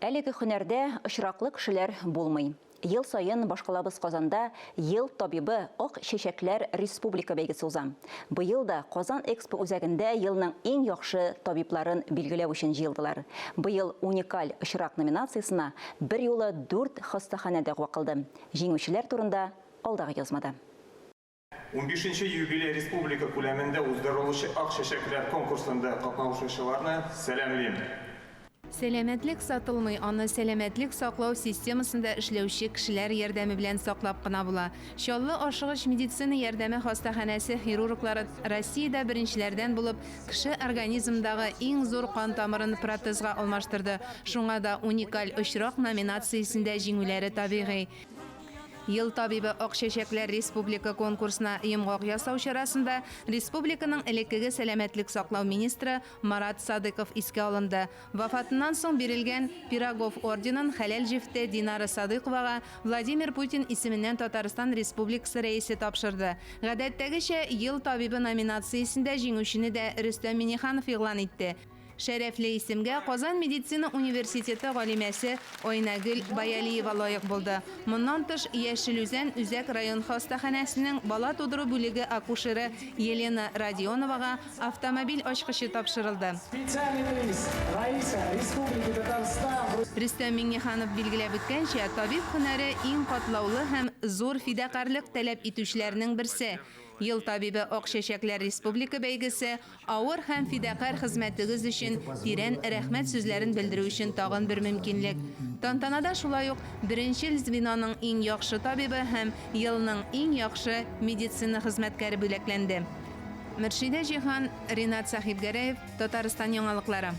Әлеге һөнәрдә очраклы кешеләр булмый. Ел сайын башкалабыз Казанда ел табибы Ак чәчәкләр республика бәйгесе уза. Быел да Казан Экспо үзәгендә елның иң яхшы табибларын билгеләү өчен җыелдылар. Быел уникаль очрак номинациясына бер юлы 4 хастаханәдә вакылды. Җиңүчеләр турында алдагы язмада. 15-нче юбилей республика күләмендә уздырылучы Ак чәчәкләр конкурсында катнашучыларны сәламлыйм. Сәламәтлек сатылмый, аны сәламәтлек саклау системасында эшләүче кешеләр ярдәме белән саклап кына була. Чаллы ашыгыч медицина ярдәме хастаханәсе хирурглары Россиядә беренчеләрдән булып кеше организмындагы иң зур кан тамырын протезга алмаштырды. Шуңа да уникаль очрак номинациясендә җиңүләре табигый. Ел табибы Ак чәчәкләр республика конкурсына йомгак ясау чарасында республиканың элеккеге сәламәтлек саклау министры Марат Садыков искә алынды. Вафатыннан соң бирелгән Пирогов орденын хәләл җифте Динара Садыковага Владимир Путин исеменнән Татарстан Республикасы рәисе тапшырды. Гадәттәгечә ел табибы номинациясендә җиңүчене дә Рөстәм Миңнеханов игълан итте. Шәрәфле исемгә Казан медицина университеты галимәсе Айнагөл Баялиева лаек булды. Моннан тыш Яшел Үзәк район хастаханәсенең бала тудыру бүлеге акушеры Елена Родионовага автомобиль ачкычы тапшырылды. Рөстәм Миңнеханов билгеләп үткәнчә, табиб һөнәре иң катлаулы һәм зур фидакарлык таләп итүчеләрнең берсе. Ел табибы Ак чәчәкләр республика бәйгесе авыр һәм фидакар хезмәтегез өчен тирән рәхмәт сүзләрен белдерү өчен тагын бер мөмкинлек. Тантанада шулай ук беренчел звеноның иң яхшы табибы һәм елның иң яхшы медицина хезмәткәре бүләкләнде. Мөршидә Җиһан, Ринат Сахибгәрәев, Татарстан яңалыклары.